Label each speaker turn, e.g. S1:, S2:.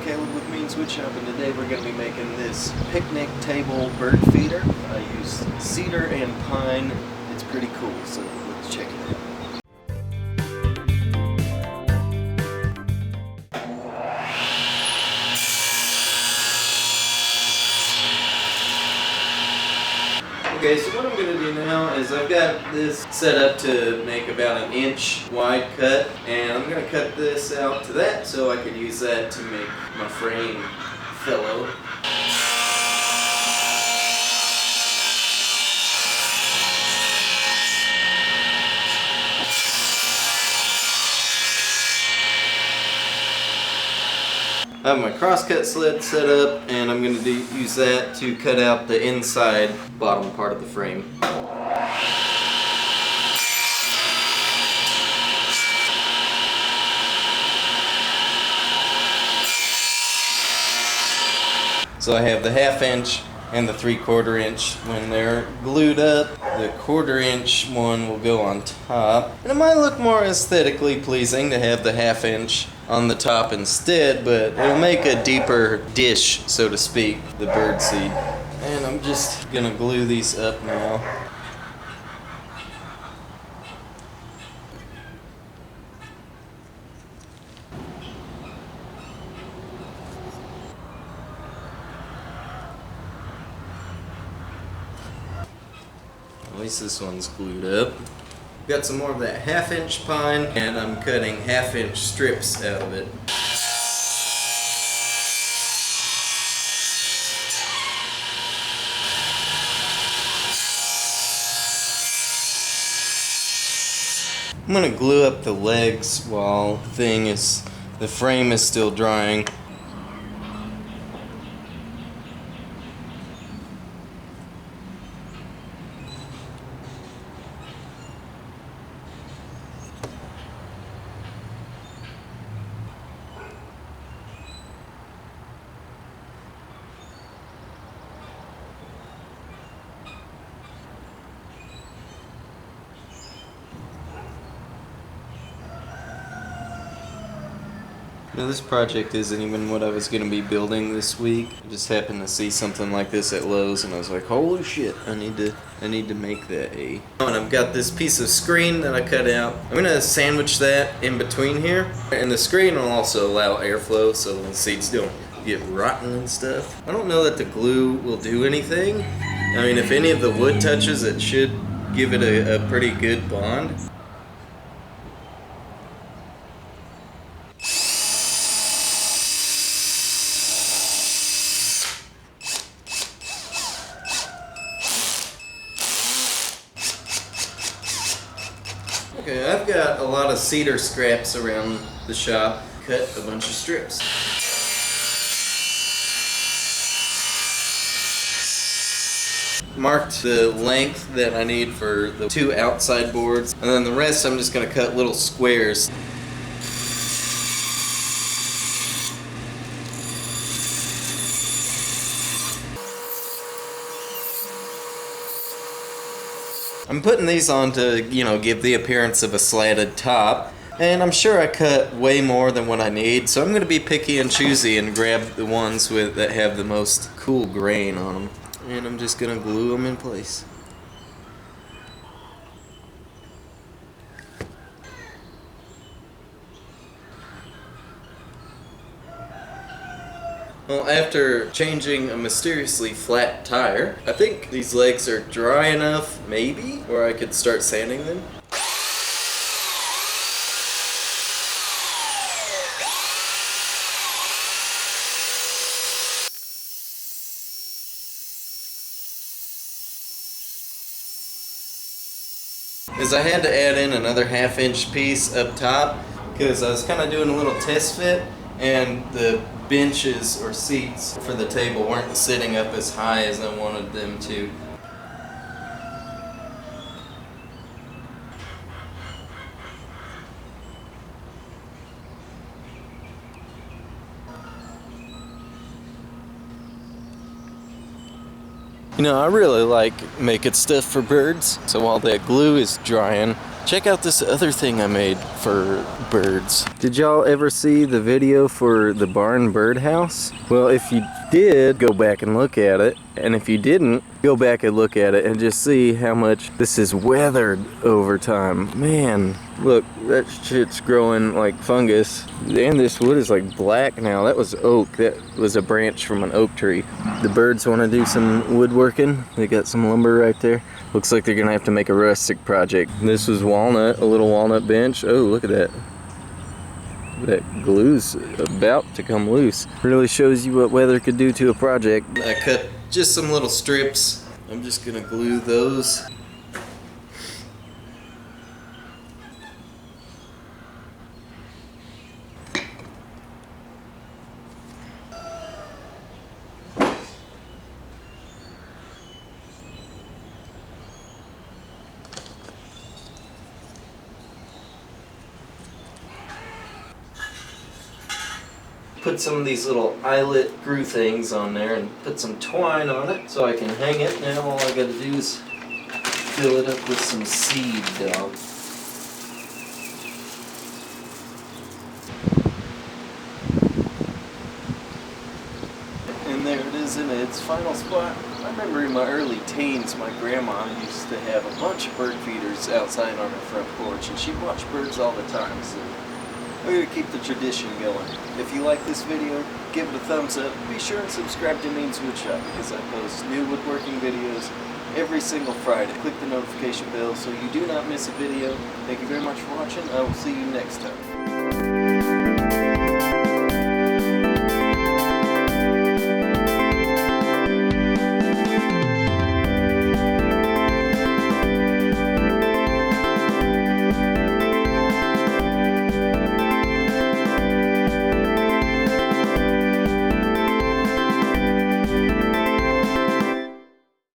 S1: Caleb with me in Woodshop, and today we're going to be making this picnic table bird feeder. I use cedar and pine. It's pretty cool, so let's check it out. Okay, so what I'm going to do now is I've got this set up to make about an inch wide cut, and I'm going to cut this out to that so I could use that to make my frame fellow. I have my crosscut sled set up, and I'm going to use that to cut out the inside bottom part of the frame. So I have the 1/2 inch and the 3/4 inch. When they're glued up, the 1/4 inch one will go on top. And it might look more aesthetically pleasing to have the 1/2 inch on the top instead, but it'll make a deeper dish, so to speak, the bird seed. And I'm just gonna glue these up now. At least this one's glued up. Got some more of that 1/2 inch pine, and I'm cutting 1/2 inch strips out of it. I'm gonna glue up the legs while the frame is still drying. Now this project isn't even what I was going to be building this week. I just happened to see something like this at Lowe's, and I was like, holy shit, I need to make that a... Oh, and I've got this piece of screen that I cut out. I'm going to sandwich that in between here, and the screen will also allow airflow so the seeds don't get rotten and stuff. I don't know that the glue will do anything. I mean, if any of the wood touches, it should give it a pretty good bond. Okay, I've got a lot of cedar scraps around the shop. Cut a bunch of strips. Marked the length that I need for the 2 outside boards, and then the rest I'm just going to cut little squares. I'm putting these on to, give the appearance of a slatted top, and I'm sure I cut way more than what I need, so I'm going to be picky and choosy and grab the ones that have the most cool grain on them. And I'm just going to glue them in place. Well, after changing a mysteriously flat tire, I think these legs are dry enough, maybe, or I could start sanding them. Is I had to add in another 1/2 inch piece up top because I was kind of doing a little test fit, and the benches or seats for the table weren't sitting up as high as I wanted them to. I really like making stuff for birds, so while that glue is drying, Check out this other thing I made for birds. Did y'all ever see the video for the barn birdhouse? Well, if you did, go back and look at it. And if you didn't, go back and look at it and just see how much this is weathered over time. Man, look, that shit's growing like fungus. And this wood is like black now. That was oak. That was a branch from an oak tree. The birds want to do some woodworking. They got some lumber right there. Looks like they're gonna have to make a rustic project. This was walnut, a little walnut bench. Oh, look at that. That glue's about to come loose. Really shows you what weather could do to a project. I cut just some little strips. I'm just gonna glue those. Put some of these little eyelet screw things on there and put some twine on it so I can hang it. Now all I gotta do is fill it up with some seed, dog. And there it is in its final spot. I remember in my early teens, my grandma used to have a bunch of bird feeders outside on her front porch, and she watched birds all the time, so we're gonna keep the tradition going. If you like this video, give it a thumbs up. Be sure and subscribe to Means Woodshop because I post new woodworking videos every single Friday. Click the notification bell so you do not miss a video. Thank you very much for watching. I will see you next time.